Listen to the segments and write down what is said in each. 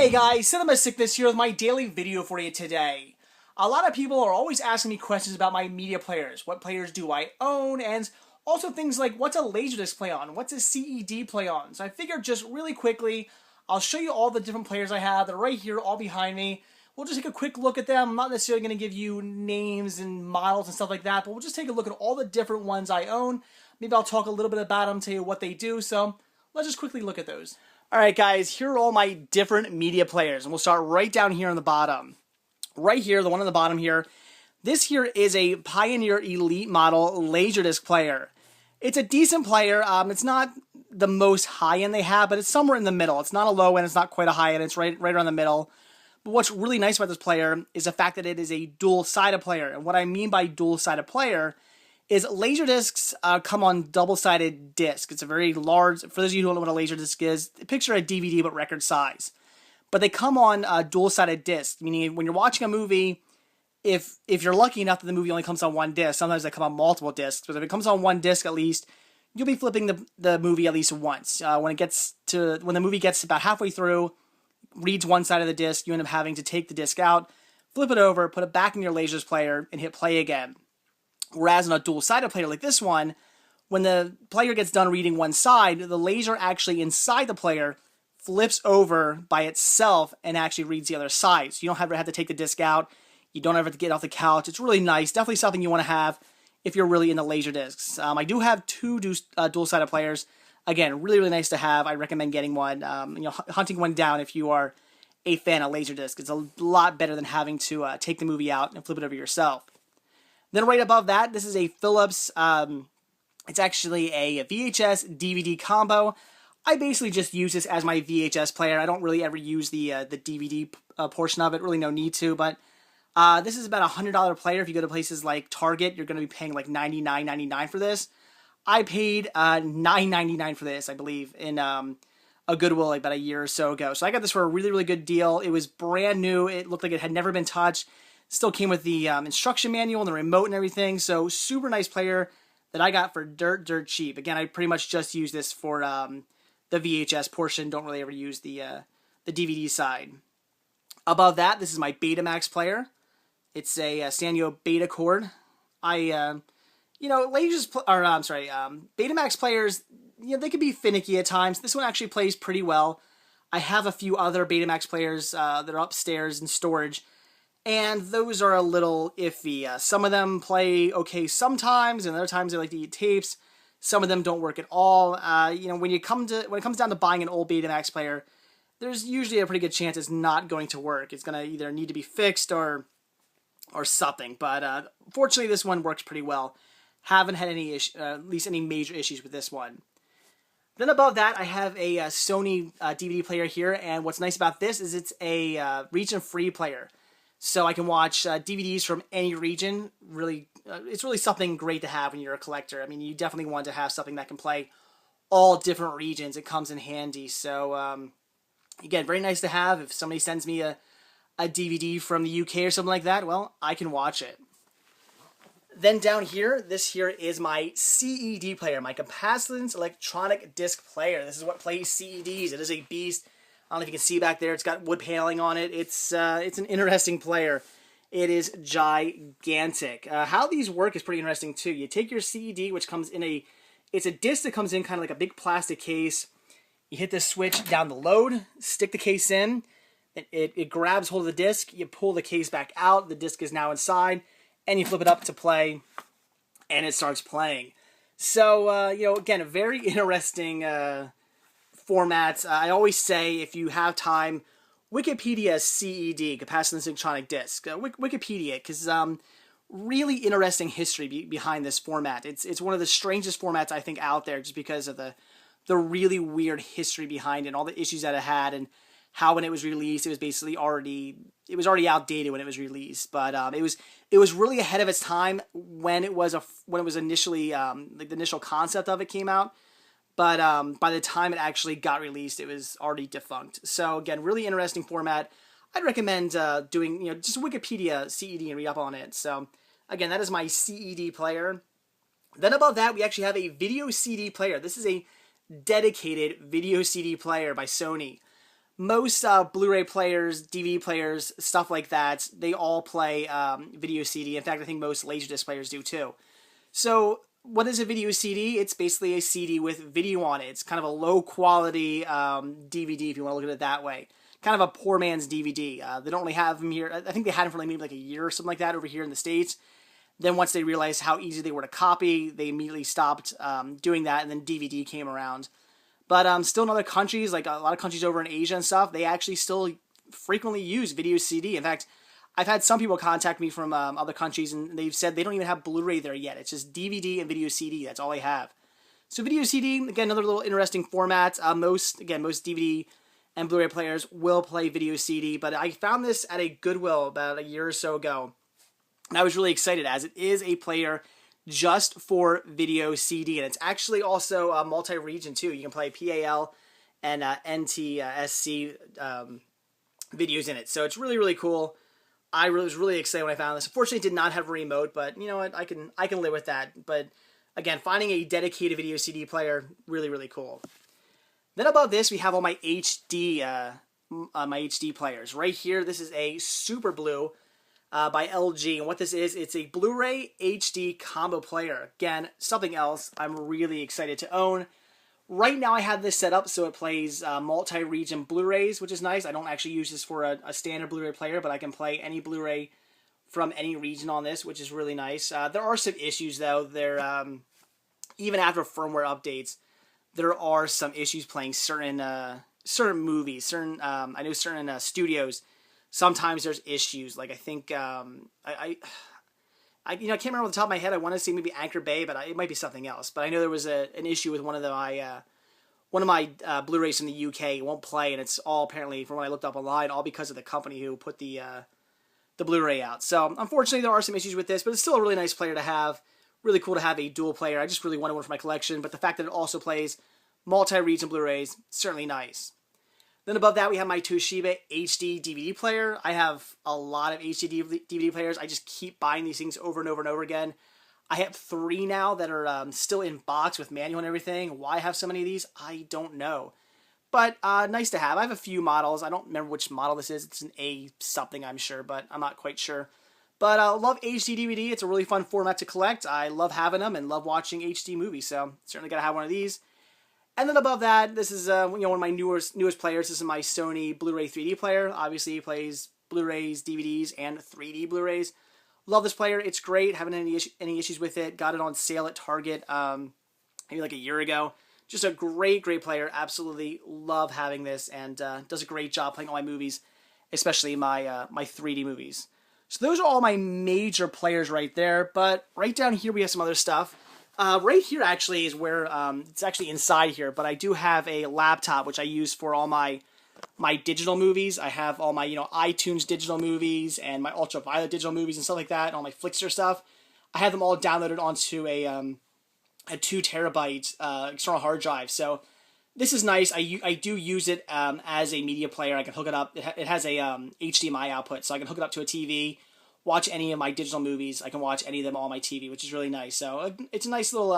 Hey guys, Cinema Sickness here with my daily video for you today. A lot of people are always asking me questions about my media players. What players do I own? And also things like, what's a Laserdisc play on? What's a CED play on? So I figured just really quickly, I'll show you all the different players I have. They're right here, all behind me. We'll just take a quick look at them. I'm not necessarily going to give you names and models and stuff like that, but we'll just take a look at all the different ones I own. Maybe I'll talk a little bit about them, tell you what they do. So let's just quickly look at those. Alright guys, here are all my different media players, and we'll start right down here on the bottom. Right here, the one on the bottom here, this here is a Pioneer Elite model Laserdisc player. It's a decent player. It's not the most high-end they have, but it's somewhere in the middle. It's not a low-end, it's not quite a high-end, it's right around the middle. But what's really nice about this player is the fact that it is a dual-sided player, and what I mean by dual-sided player is Laserdiscs come on double-sided disc. It's a very large, for those of you who don't know what a Laserdisc is, picture a DVD but record size. But they come on dual-sided disc, meaning when you're watching a movie, if you're lucky enough that the movie only comes on one disc, sometimes they come on multiple discs, but if it comes on one disc at least, you'll be flipping the movie at least once. When the movie gets about halfway through, reads one side of the disc, you end up having to take the disc out, flip it over, put it back in your Laserdisc player, and hit play again. Whereas on a dual-sided player like this one, when the player gets done reading one side, the laser actually inside the player flips over by itself and actually reads the other side. So you don't have to take the disc out. You don't ever have to get off the couch. It's really nice. Definitely something you want to have if you're really into Laserdiscs. I do have two dual-sided players. Again, really, really nice to have. I recommend getting one. Hunting one down if you are a fan of Laserdisc. It's a lot better than having to take the movie out and flip it over yourself. Then right above that, this is a Philips, it's actually a VHS DVD combo. I basically just use this as my VHS player. I don't really ever use the DVD portion of it, really no need to, but this is about a $100 player. If you go to places like Target, you're going to be paying like $99.99 for this. I paid $9.99 for this, I believe, in a Goodwill like about a year or so ago. So I got this for a really, really good deal. It was brand new. It looked like it had never been touched. Still came with the instruction manual and the remote and everything, so super nice player that I got for dirt cheap. Again, I pretty much just use this for the VHS portion, don't really ever use the DVD side. Above that, this is my Betamax player. It's a Sanyo Beta cord. Betamax players, they can be finicky at times. This one actually plays pretty well. I have a few other Betamax players that are upstairs in storage, and those are a little iffy. Some of them play okay sometimes, and other times they like to eat tapes. Some of them don't work at all. When it comes down to buying an old Betamax player, there's usually a pretty good chance it's not going to work. It's going to either need to be fixed or something. But fortunately, this one works pretty well. Haven't had any at least any major issues with this one. Then above that, I have a Sony DVD player here, and what's nice about this is it's a region-free player. So I can watch DVDs from any region. Really, it's really something great to have when you're a collector. I mean, you definitely want to have something that can play all different regions. It comes in handy. So, again, very nice to have. If somebody sends me a DVD from the UK or something like that, well, I can watch it. Then down here, this here is my CED player, my capacitance electronic disc player. This is what plays CEDs. It is a beast. I don't know if you can see back there. It's got wood paneling on it. It's an interesting player. It is gigantic. How these work is pretty interesting too. You take your CED, which comes in it's a disc that comes in kind of like a big plastic case. You hit this switch down the load, stick the case in. It grabs hold of the disc. You pull the case back out. The disc is now inside, and you flip it up to play, and it starts playing. So again, a very interesting formats. I always say, if you have time, Wikipedia CED, capacitance electronic disc. Wikipedia, because really interesting history behind this format. It's one of the strangest formats I think out there, just because of the really weird history behind it, and all the issues that it had, and how when it was released, it was basically already outdated when it was released. But it was really ahead of its time when it was initially the initial concept of it came out. But by the time it actually got released, it was already defunct. So again, really interesting format. I'd recommend doing just Wikipedia CED and read up on it. So again, that is my CED player. Then above that, we actually have a video CD player. This is a dedicated video CD player by Sony. most Blu-ray players, DVD players, stuff like that, they all play video CD. In fact, I think most Laserdisc players do too. So what is a video CD? It's basically a CD with video on it. It's kind of a low-quality DVD, if you want to look at it that way. Kind of a poor man's DVD. They don't really have them here. I think they had them for maybe like a year or something like that over here in the States. Then once they realized how easy they were to copy, they immediately stopped doing that, and then DVD came around. But still in other countries, like a lot of countries over in Asia and stuff, they actually still frequently use video CD. In fact, I've had some people contact me from other countries, and they've said they don't even have Blu-ray there yet. It's just DVD and video CD. That's all they have. So video CD, again, another little interesting format. Most DVD and Blu-ray players will play video CD, but I found this at a Goodwill about a year or so ago, and I was really excited as it is a player just for video CD, and it's actually also multi-region too. You can play PAL and NTSC videos in it, so it's really, really cool. I was really excited when I found this. Unfortunately, it did not have a remote, but you know what? I can live with that. But again, finding a dedicated video CD player, really, really cool. Then above this, we have all my HD players. Right here, this is a Super Blue by LG, and what this is, it's a Blu-ray HD combo player. Again, something else I'm really excited to own. Right now I have this set up so it plays multi-region Blu-rays, which is nice. I don't actually use this for a standard Blu-ray player, but I can play any Blu-ray from any region on this, which is really nice. There are some issues though. Even after firmware updates, there are some issues playing certain movies. I know certain studios. Sometimes there's issues. Like I think I can't remember off the top of my head. I want to say maybe Anchor Bay, but it might be something else. But I know there was an issue with one of my Blu-rays from the UK. It won't play, and it's all apparently, from what I looked up online, all because of the company who put the Blu-ray out. So unfortunately, there are some issues with this, but it's still a really nice player to have. Really cool to have a dual player. I just really wanted one for my collection, but the fact that it also plays multi-region Blu-rays, certainly nice. Then above that, we have my Toshiba HD DVD player. I have a lot of HD DVD players. I just keep buying these things over and over and over again. I have 3 now that are still in box with manual and everything. Why I have so many of these, I don't know. But nice to have. I have a few models. I don't remember which model this is. It's an A something, I'm sure, but I'm not quite sure. But I love HD DVD. It's a really fun format to collect. I love having them and love watching HD movies, so certainly got to have one of these. And then above that, this is one of my newest players. This is my Sony Blu-ray 3D player. Obviously, it plays Blu-rays, DVDs, and 3D Blu-rays. Love this player. It's great. Haven't had any issues with it. Got it on sale at Target maybe like a year ago. Just a great player. Absolutely love having this, and does a great job playing all my movies, especially my 3D movies. So those are all my major players right there. But right down here we have some other stuff. Right here actually is where it's actually inside here, but I do have a laptop which I use for all my digital movies. I have all my iTunes digital movies and my Ultraviolet digital movies and stuff like that, and all my Flickster stuff. I have them all downloaded onto a 2 terabyte external hard drive. So this is nice. I do use it as a media player. I can hook it up. It has a HDMI output, so I can hook it up to a TV. Watch any of my digital movies. I can watch any of them on my TV, which is really nice. So it's a nice little,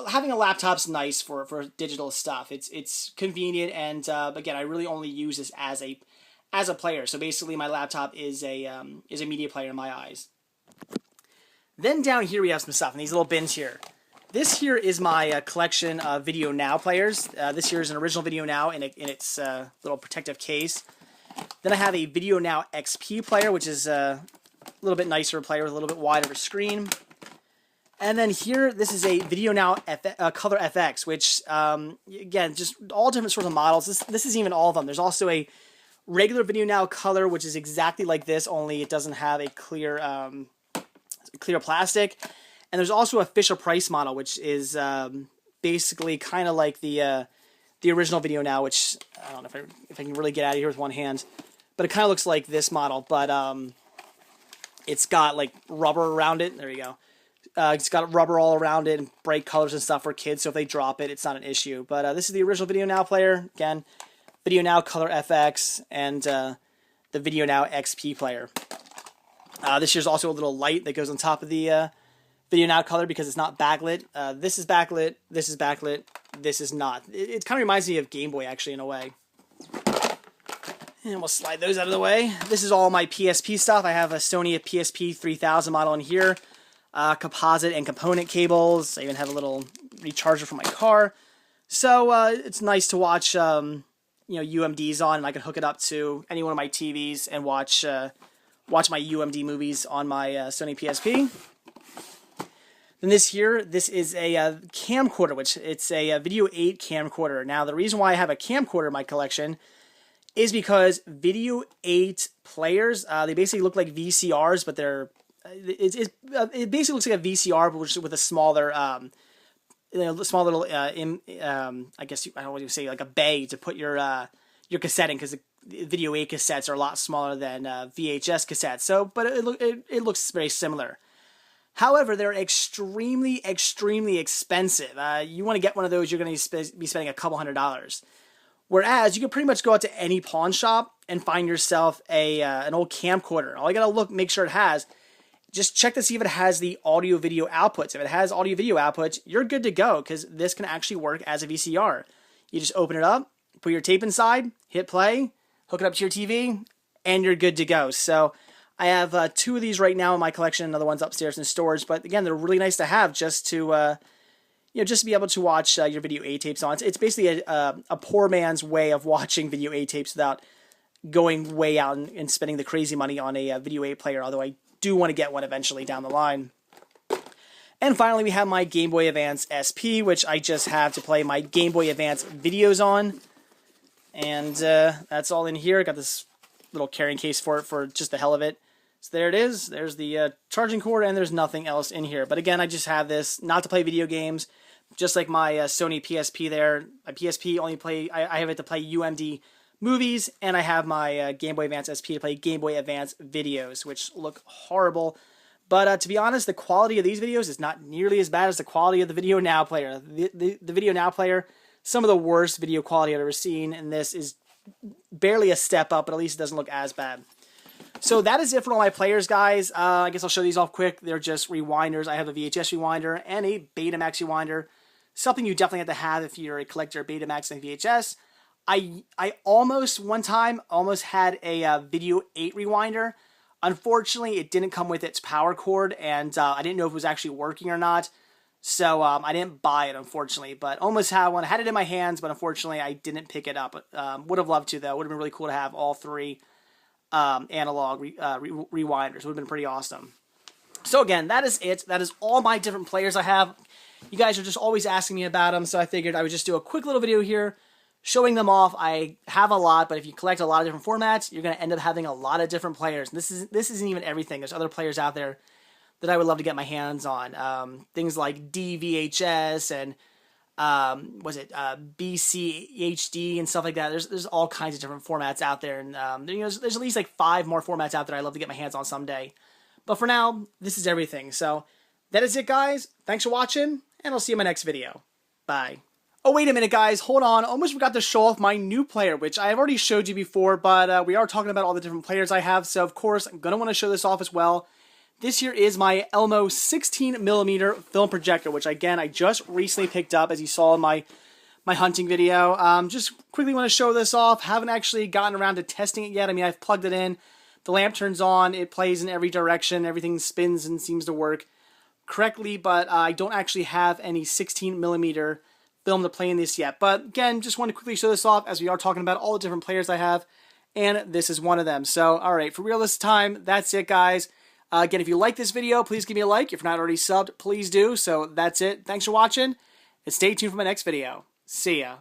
having a laptop's nice for digital stuff. It's convenient, and again, I really only use this as a player. So basically, my laptop is a media player in my eyes. Then down here we have some stuff in these little bins here. This here is my collection of Video Now players. This here is an original Video Now in its little protective case. Then I have a Video Now XP player, which is a little bit nicer player with a little bit wider screen. And then here, this is a Video Now Color FX, which, again, just all different sorts of models. This is even all of them. There's also a regular Video Now Color, which is exactly like this, only it doesn't have a clear plastic. And there's also a Fisher Price model, which is basically kind of like the original Video Now, which I don't know if I can really get out of here with one hand, but it kind of looks like this model, but it's got like rubber around it. There you go. It's got rubber all around it and bright colors and stuff for kids, so if they drop it, it's not an issue. But this is the original Video Now player. Again, Video Now Color FX and the Video Now XP player. This here's also a little light that goes on top of the Video Now Color because it's not backlit. This is backlit, this is backlit, this is not. It kind of reminds me of Game Boy, actually, in a way. And we'll slide those out of the way. This is all my PSP stuff. I have a Sony PSP 3000 model in here. Composite and component cables. I even have a little recharger for my car. So it's nice to watch UMDs on, and I can hook it up to any one of my TVs and watch my UMD movies on my Sony PSP. Then this is a camcorder, which it's a Video 8 camcorder. Now, the reason why I have a camcorder in my collection is because Video 8 players, they basically look like VCRs, but it basically looks like a VCR, but with a smaller, small little, I guess I don't want to say like a bay to put your cassette in, because the Video 8 cassettes are a lot smaller than VHS cassettes. So, but it looks very similar. However, they're extremely, extremely expensive. You want to get one of those, you're going to be spending a couple $100s. Whereas you can pretty much go out to any pawn shop and find yourself an old camcorder. All you got to make sure it has. Just check to see if it has the audio-video outputs. If it has audio-video outputs, you're good to go, because this can actually work as a VCR. You just open it up, put your tape inside, hit play, hook it up to your TV, and you're good to go. So I have 2 of these right now in my collection, another one's upstairs in storage. But again, they're really nice to have just to just to be able to watch your Video 8 tapes on. It's basically a poor man's way of watching Video 8 tapes without going way out and spending the crazy money on a Video 8 player, although I do want to get one eventually down the line. And finally, we have my Game Boy Advance SP, which I just have to play my Game Boy Advance videos on. And that's all in here. I got this little carrying case for it for just the hell of it. So there it is. There's the charging cord, and there's nothing else in here. But again, I just have this not to play video games, just like my Sony PSP there. My PSP I have it to play UMD movies, and I have my Game Boy Advance SP to play Game Boy Advance videos, which look horrible. But to be honest, the quality of these videos is not nearly as bad as the quality of the Video Now player. The Video Now player, some of the worst video quality I've ever seen, and this is barely a step up, but at least it doesn't look as bad. So that is it for all my players, guys. I guess I'll show these off quick. They're just rewinders. I have a VHS rewinder and a Betamax rewinder. Something you definitely have to have if you're a collector of Betamax and VHS. I almost had a Video 8 rewinder. Unfortunately, it didn't come with its power cord, and I didn't know if it was actually working or not. So I didn't buy it, unfortunately, but almost had one. I had it in my hands, but unfortunately, I didn't pick it up. Would have loved to, though. Would have been really cool to have all 3 analog rewinders. Would have been pretty awesome. So again, that is it. That is all my different players I have. You guys are just always asking me about them, so I figured I would just do a quick little video here showing them off. I have a lot, but if you collect a lot of different formats, you're going to end up having a lot of different players. And this isn't even everything. There's other players out there that I would love to get my hands on. Things like DVHS and BCHD and stuff like that. There's all kinds of different formats out there, and there's at least like 5 more formats out there I'd love to get my hands on someday. But for now, this is everything. So that is it, guys. Thanks for watching, and I'll see you in my next video. Bye. Oh, wait a minute, guys. Hold on. Almost forgot to show off my new player, which I have already showed you before, but we are talking about all the different players I have, so of course, I'm going to want to show this off as well. This here is my Elmo 16mm film projector, which again, I just recently picked up, as you saw in my hunting video. Just quickly want to show this off. Haven't actually gotten around to testing it yet. I mean, I've plugged it in. The lamp turns on. It plays in every direction. Everything spins and seems to work correctly, but I don't actually have any 16mm film to play in this yet. But again, just want to quickly show this off as we are talking about all the different players I have, and this is one of them. So, alright, for real this time, that's it, guys. Again, if you like this video, please give me a like. If you're not already subbed, please do. So that's it. Thanks for watching, and stay tuned for my next video. See ya.